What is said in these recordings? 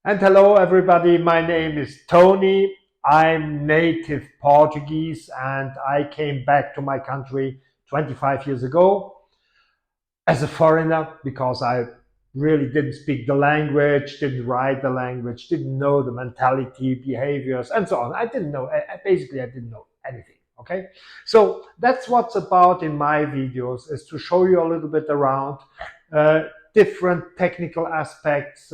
And hello, everybody. My name is Tony. I'm native Portuguese and I came back to my country 25 years ago as a foreigner because I really didn't speak the language, didn't write the language, didn't know the mentality, behaviors, and so on. I didn't know, basically, I didn't know anything. Okay, so that's what's about in my videos, is to show you a little bit around uh, different technical aspects,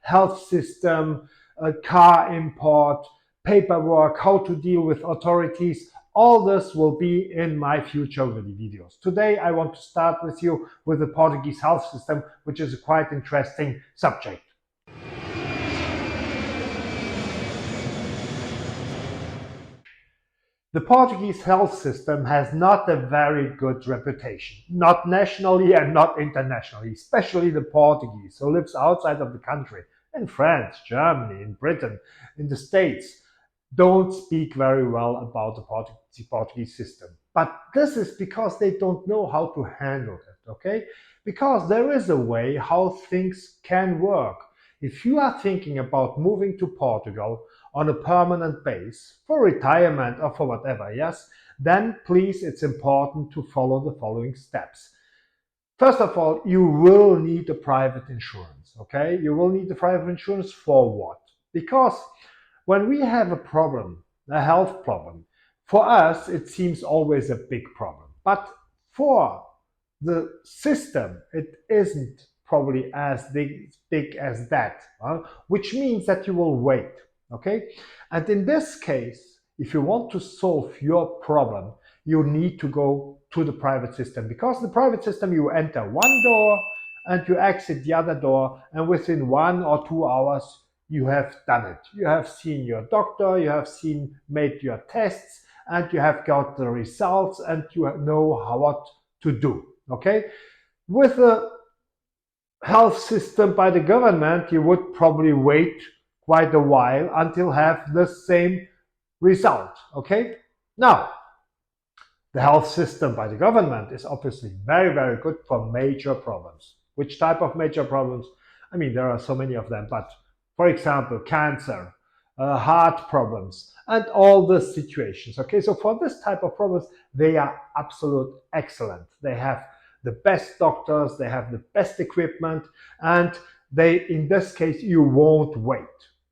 health system, car import, paperwork, how to deal with authorities. All this will be in my future videos. Today, I want to start with you with the Portuguese health system, which is a quite interesting subject. The Portuguese health system has not a very good reputation, not nationally and not internationally, especially the Portuguese who lives outside of the country, in France, Germany, in Britain, in the States, don't speak very well about the Portuguese system. But this is because they don't know how to handle it, okay? Because there is a way how things can work. If you are thinking about moving to Portugal on a permanent base for retirement or for whatever, yes, then please, it's important to follow the following steps. First of all, you will need a private insurance, okay? You will need the private insurance for what? Because when we have a problem, a health problem, for us, it seems always a big problem. But for the system, it isn't probably as big as that, which means that you will wait, okay? And in this case, if you want to solve your problem, you need to go to the private system, because the private system, you enter one door and you exit the other door, and within 1 or 2 hours you have done it. You have seen your doctor, you have made your tests, and you have got the results, and you know what to do. Okay, with a health system by the government, you would probably wait quite a while until have the same result. Okay, now the health system by the government is obviously very, very good for major problems. Which type of major problems? I mean, there are so many of them, but for example, cancer, heart problems, and all the situations. Okay, so for this type of problems, they are absolute excellent. They have the best doctors, they have the best equipment, and in this case, you won't wait.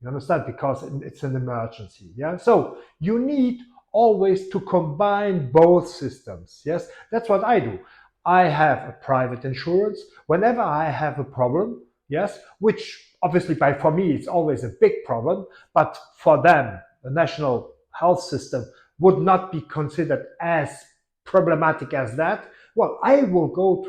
You understand? Because it's an emergency. Yeah, so you need always to combine both systems. Yes, that's what I do. I have a private insurance whenever I have a problem. Yes, which obviously for me it's always a big problem, but for them, the national health system would not be considered as problematic as that. Well, I will go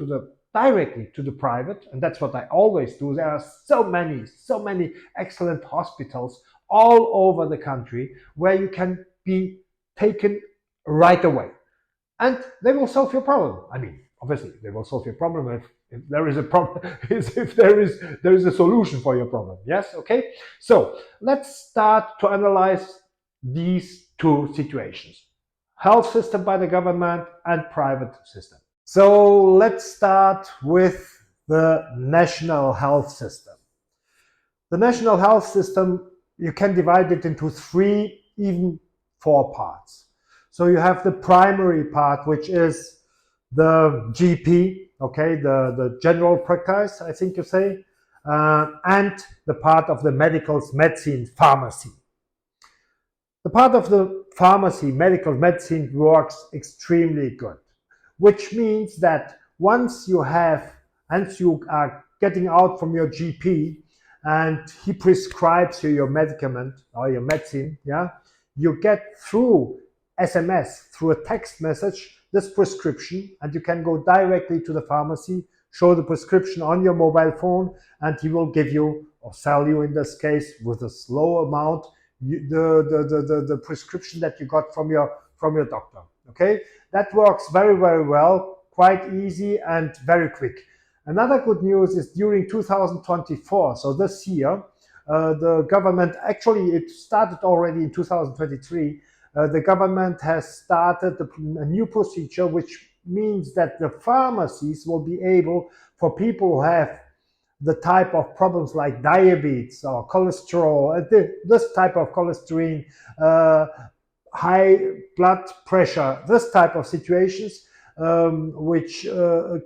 directly to the private, and that's what I always do. There are so many excellent hospitals all over the country where you can be taken right away, and they will solve your problem. I mean, obviously, they will solve your problem if there is a problem, if there is a solution for your problem. Yes, okay. So let's start to analyze these two situations: health system by the government and private system. So let's start with the national health system. The national health system, you can divide it into three, even four parts. So you have the primary part, which is the GP, okay, the general practice, I think you say, and the part of the medicine pharmacy. The part of the pharmacy, medical medicine, works extremely good, which means that once you are getting out from your GP and he prescribes you your medicament or your medicine, yeah, you get through SMS, through a text message, this prescription, and you can go directly to the pharmacy, show the prescription on your mobile phone, and he will give you, or sell you in this case, with a slow amount, the prescription that you got from your doctor. Okay, that works very, very well, quite easy and very quick. Another good news is during 2024, so this year, the government, actually it started already in 2023, the government has started a new procedure, which means that the pharmacies will be able, for people who have the type of problems like diabetes or cholesterol, this type of cholesterol, uh, high blood pressure, this type of situations, which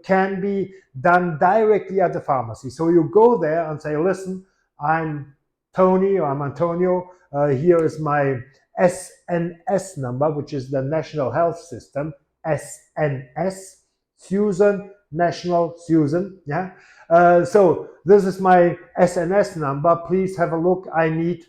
can be done directly at the pharmacy. So you go there and say, listen, I'm Tony or I'm Antonio. Here is my SNS number, which is the National Health System, SNS, Susan, National Susan. Yeah. So this is my SNS number. Please have a look. I need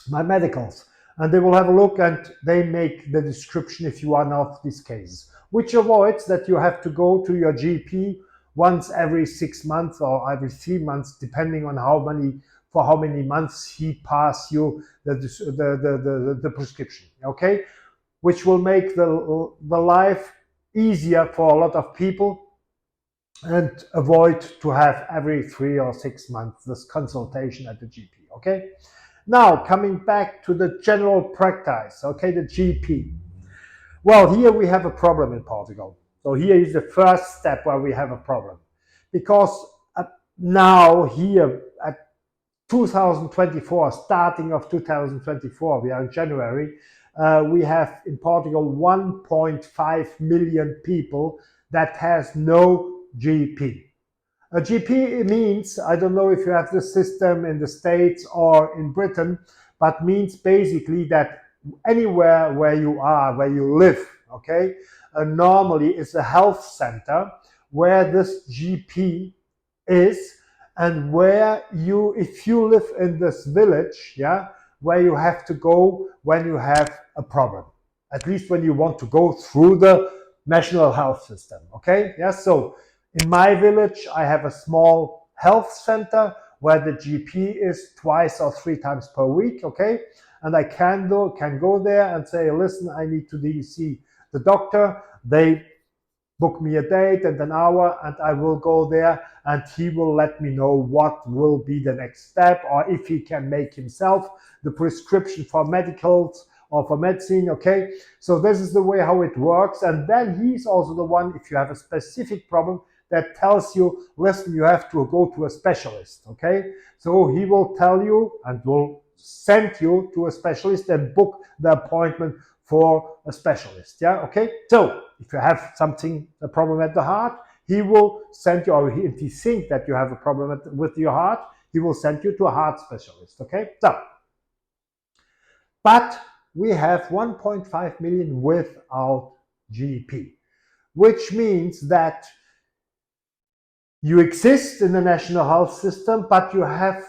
my medicals. And they will have a look and they make the description if you are one of these cases, which avoids that you have to go to your GP once every 6 months or every 3 months, depending on for how many months he pass you the prescription. Okay, which will make the life easier for a lot of people and avoid to have every 3 or 6 months this consultation at the GP. Okay. Now, coming back to the general practice, okay, the GP. Well, here we have a problem in Portugal. So here is the first step where we have a problem. Because now here at 2024, starting of 2024, we are in January, we have in Portugal 1.5 million people that has no GP. A GP means, I don't know if you have this system in the States or in Britain, but means basically that anywhere where you are, where you live, okay, normally it's a health center where this GP is, and where you, if you live in this village, yeah, where you have to go when you have a problem, at least when you want to go through the national health system, okay, yeah, so in my village, I have a small health center where the GP is twice or 3 times per week, okay? And I can go there and say, listen, I need to see the doctor. They book me a date and an hour, and I will go there, and he will let me know what will be the next step, or if he can make himself the prescription for medicals or for medicine, okay? So this is the way how it works. And then he's also the one, if you have a specific problem, that tells you, listen, you have to go to a specialist, okay? So he will tell you and will send you to a specialist and book the appointment for a specialist, yeah, okay? So if you have a problem at the heart, he will send you, or if he thinks that you have a problem with your heart, he will send you to a heart specialist, okay? So, but we have 1.5 million without GP, which means that you exist in the national health system, but you have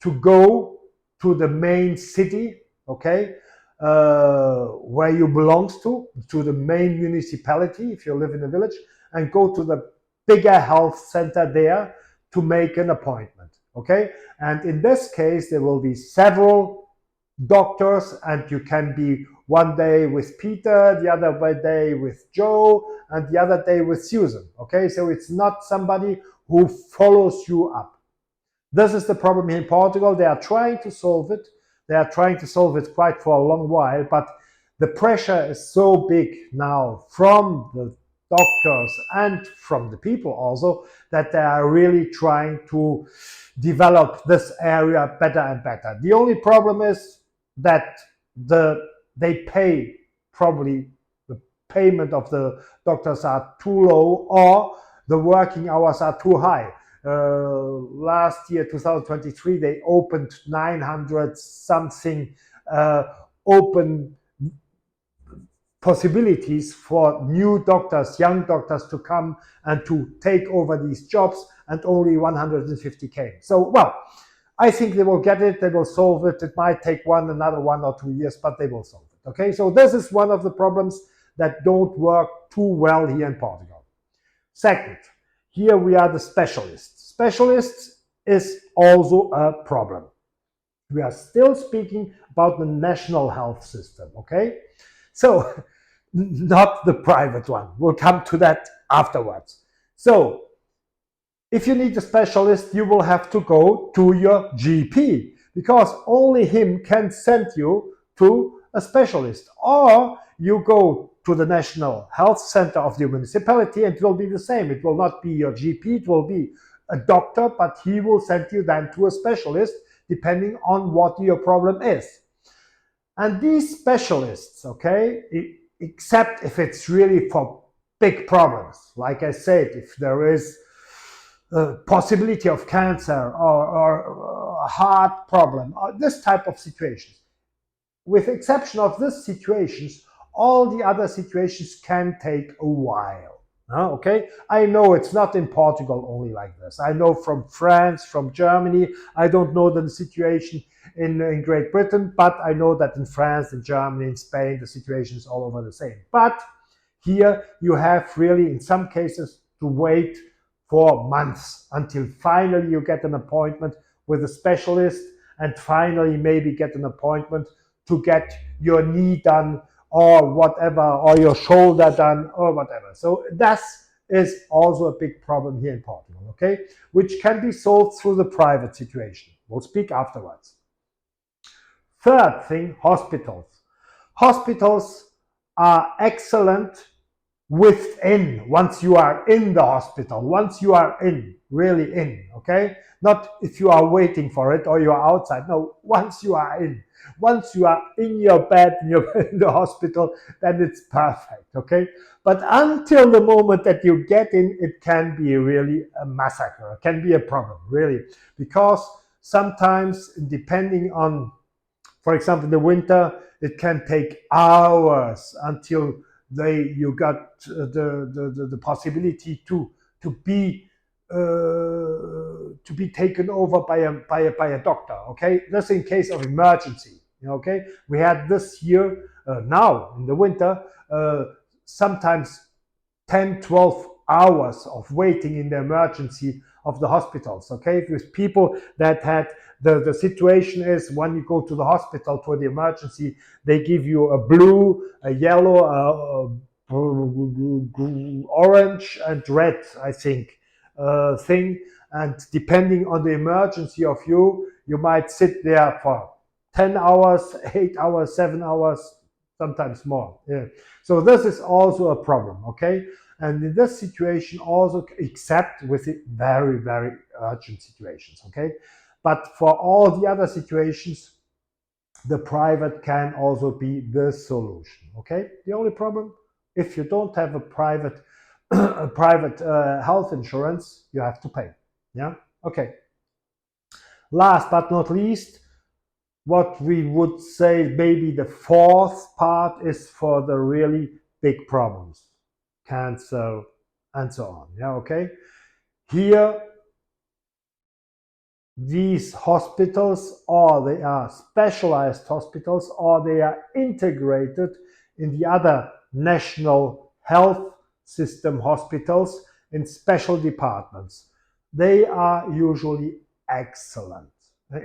to go to the main city, okay, where you belong to the main municipality, if you live in a village, and go to the bigger health center there to make an appointment, okay? And in this case, there will be several doctors, and you can be one day with Peter, the other day with Joe, and the other day with Susan, okay? So it's not somebody who follows you up. This is the problem here in Portugal. They are trying to solve it. They are trying to solve it quite for a long while, but the pressure is so big now from the doctors and from the people also, that they are really trying to develop this area better and better. The only problem is that they pay, probably the payment of the doctors are too low, or the working hours are too high. Last year, 2023, they opened 900 something open possibilities for new doctors, young doctors to come and to take over these jobs, and only 150 came. So, well, I think they will get it, they will solve it. It might take another 1 or 2 years, but they will solve it. Okay, so this is one of the problems that don't work too well here in Portugal. Second, here we are the specialists. Specialists is also a problem. We are still speaking about the national health system, okay? So, not the private one. We'll come to that afterwards. So, if you need a specialist, you will have to go to your GP, because only him can send you to a specialist. Or you go to the national health center of the municipality, and it will be the same. It will not be your GP, it will be a doctor, but he will send you then to a specialist depending on what your problem is. And these specialists, okay, except if it's really for big problems, like I said, if there is a possibility of cancer or a heart problem, or this type of situations, with exception of these situations, all the other situations can take a while. Okay, I know it's not in Portugal only like this. I know from France, from Germany. I don't know the situation in Great Britain, but I know that in France, in Germany, in Spain, the situation is all over the same. But here you have really, in some cases, to wait for months until finally you get an appointment with a specialist and finally maybe get an appointment to get your knee done or whatever, or your shoulder done or whatever. So that is also a big problem here in Portugal, okay? Which can be solved through the private situation. We'll speak afterwards. Third thing, hospitals. Hospitals are excellent within, once you are in the hospital, once you are in, really in, okay? Not if you are waiting for it or you are outside. No, once you are in. Once you are in your bed, in the hospital, then it's perfect, okay? But until the moment that you get in, it can be really a massacre. It can be a problem, really. Because sometimes, depending on, for example, in the winter, it can take hours until you got the possibility to be taken over by a doctor. Okay, that's in case of emergency. Okay, we had this year now in the winter sometimes 10, 12 hours of waiting in the emergency of the hospitals. Okay, with people that had the situation is when you go to the hospital for the emergency, they give you a blue, a yellow, orange, and red, I think, thing. And depending on the emergency of you, you might sit there for 10 hours, 8 hours, 7 hours, sometimes more. Yeah. So this is also a problem, okay? And in this situation also, except with the very, very urgent situations, okay? But for all the other situations, the private can also be the solution, okay? The only problem, if you don't have a private health insurance, you have to pay, yeah? Okay. Last but not least, what we would say maybe the fourth part is for the really big problems, cancer and so on, yeah, okay? Here, these hospitals, or they are specialized hospitals, or they are integrated in the other national health system hospitals in special departments. They are usually excellent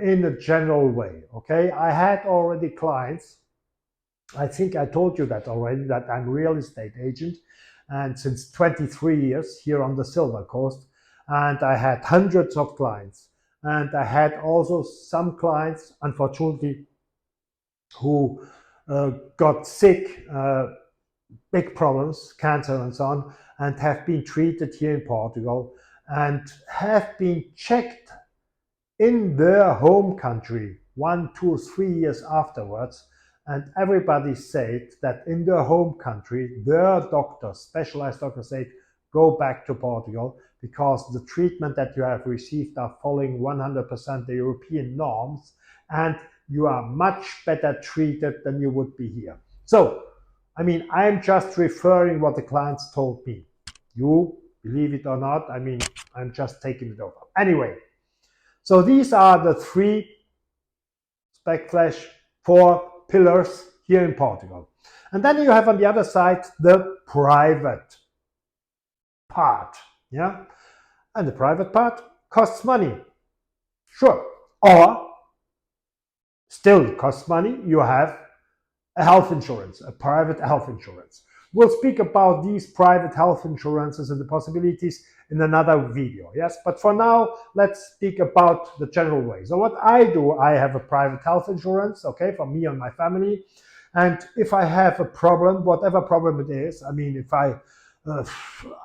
in a general way, okay? I had already clients, I think I told you that already, that I'm a real estate agent, and since 23 years here on the Silver Coast, and I had hundreds of clients. And I had also some clients, unfortunately, who got sick, big problems, cancer and so on, and have been treated here in Portugal and have been checked in their home country 1, 2, 3 years afterwards. And everybody said that in their home country, their doctors, specialized doctors, said, go back to Portugal because the treatment that you have received are following 100% the European norms, and you are much better treated than you would be here. So, I mean, I'm just referring what the clients told me. You believe it or not, I mean, I'm just taking it over. Anyway, so these are the three four pillars here in Portugal. And then you have on the other side the private part, yeah? And the private part costs money, sure. Or still costs money, you have a health insurance, a private health insurance. We'll speak about these private health insurances and the possibilities in another video, yes? But for now, let's speak about the general way. So what I do, I have a private health insurance, okay, for me and my family. And if I have a problem, whatever problem it is, I mean, if I uh,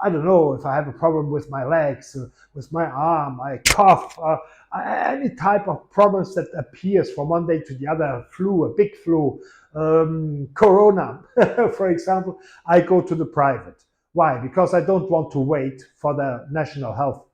I don't know, if I have a problem with my legs, with my arm, I cough, any type of problems that appears from one day to the other, flu, a big flu, corona, for example, I go to the private. Why? Because I don't want to wait for the national health.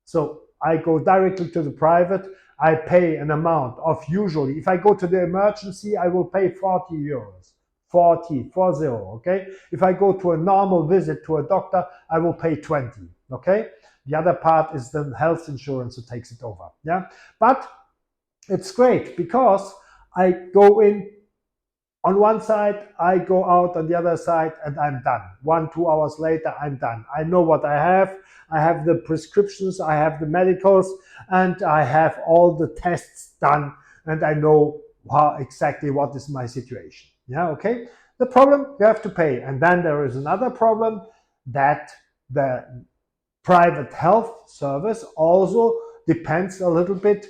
So I go directly to the private. I pay an amount of, usually, if I go to the emergency, I will pay 40 euros. 40, okay? If I go to a normal visit to a doctor, I will pay 20, okay? The other part is the health insurance who takes it over, yeah? But it's great because I go in on one side, I go out on the other side, and I'm done. 1, 2 hours later, I'm done. I know what I have. I have the prescriptions, I have the medicals, and I have all the tests done, and I know exactly what is my situation. Yeah, okay? The problem, you have to pay. And then there is another problem, that the private health service also depends a little bit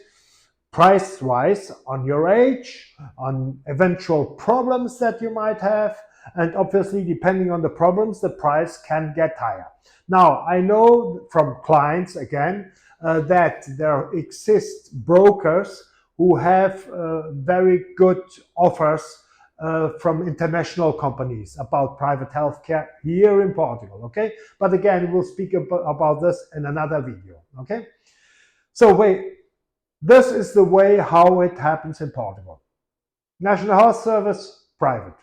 price-wise on your age, on eventual problems that you might have, and obviously depending on the problems, the price can get higher. Now, I know from clients, again, that there exist brokers who have very good offers from international companies about private healthcare here in Portugal, okay? But again, we'll speak about this in another video, okay? So wait, this is the way how it happens in Portugal. National Health Service, private.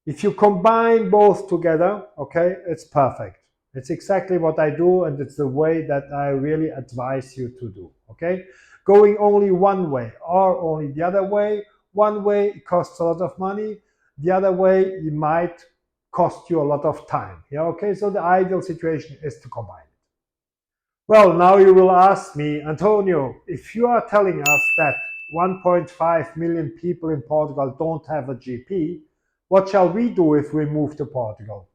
If you combine both together, okay, it's perfect. It's exactly what I do, and it's the way that I really advise you to do, okay? Going only one way or only the other way, one way it costs a lot of money, the other way it might cost you a lot of time, yeah, okay? So the ideal situation is to combine. Well, now you will ask me, Antonio, if you are telling us that 1.5 million people in Portugal don't have a GP, what shall we do if we move to Portugal?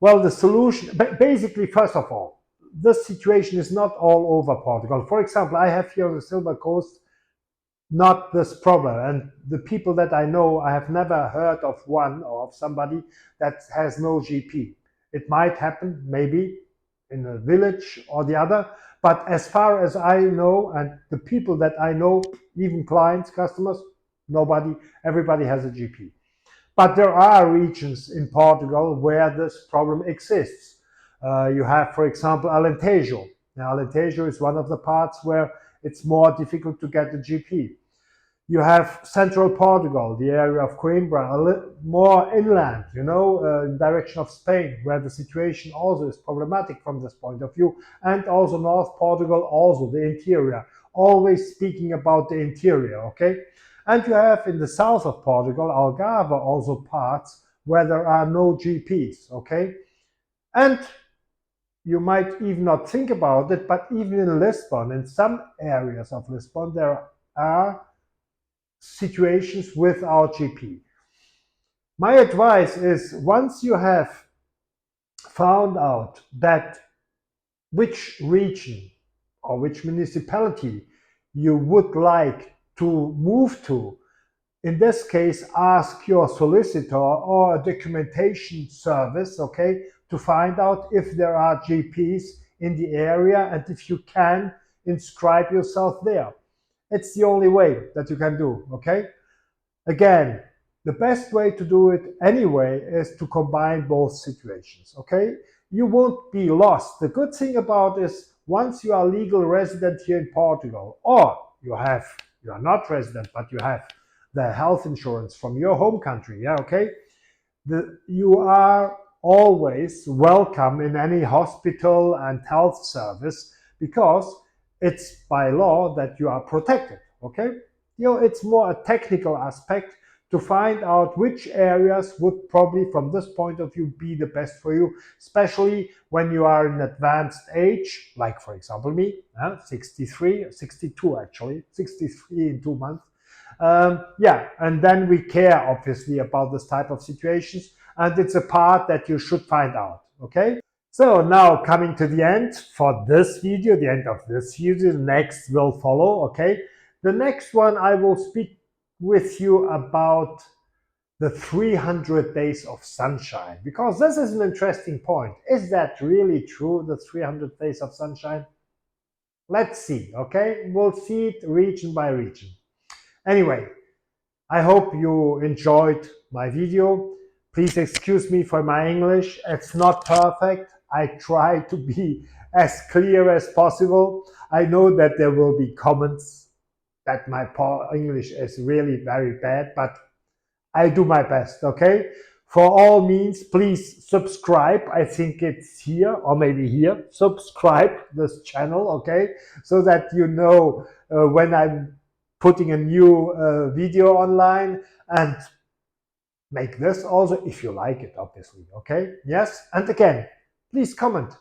Well, the solution, basically, first of all, this situation is not all over Portugal. For example, I have here on the Silver Coast not this problem. And the people that I know, I have never heard of one or of somebody that has no GP. It might happen, maybe, in a village or the other. But as far as I know, and the people that I know, even clients, customers, nobody, everybody has a GP. But there are regions in Portugal where this problem exists. You have, for example, Alentejo. Now, Alentejo is one of the parts where it's more difficult to get a GP. You have central Portugal, the area of Coimbra, a little more inland, in direction of Spain, where the situation also is problematic from this point of view, and also North Portugal, also the interior. Always speaking about the interior, okay? And you have in the south of Portugal, Algarve, also parts where there are no GPs, okay? And you might even not think about it, but even in Lisbon, in some areas of Lisbon, there are situations without GP. My advice is, once you have found out that which region or which municipality you would like to move to, in this case, ask your solicitor or a documentation service, okay, to find out if there are GPs in the area and if you can inscribe yourself there. It's the only way that you can do, okay? Again, the best way to do it anyway is to combine both situations, okay? You won't be lost. The good thing about is, once you are legal resident here in Portugal, or you are not resident, but you have the health insurance from your home country, yeah, okay? You are always welcome in any hospital and health service, because it's by law that you are protected, okay? It's more a technical aspect to find out which areas would probably, from this point of view, be the best for you, especially when you are in advanced age, like, for example, me, 63, 62 actually, 63 in 2 months. Yeah, and then we care, obviously, about this type of situations, and it's a part that you should find out, okay? So now coming to the end for this video, the end of this video, the next will follow, okay? The next one I will speak with you about the 300 days of sunshine, because this is an interesting point. Is that really true, the 300 days of sunshine? Let's see, okay? We'll see it region by region. Anyway, I hope you enjoyed my video. Please excuse me for my English. It's not perfect. I try to be as clear as possible. I know that there will be comments that my English is really very bad, but I do my best, okay? For all means, please subscribe. I think it's here or maybe here. Subscribe this channel, okay? So that you know when I'm putting a new video online, and make this also if you like it, obviously, okay? Yes, and again, please comment.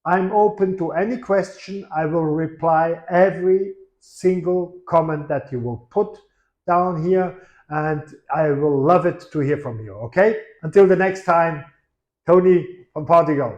I'm open to any question. I will reply every single comment that you will put down here, and I will love it to hear from you, okay? Until the next time, Tony from Portugal.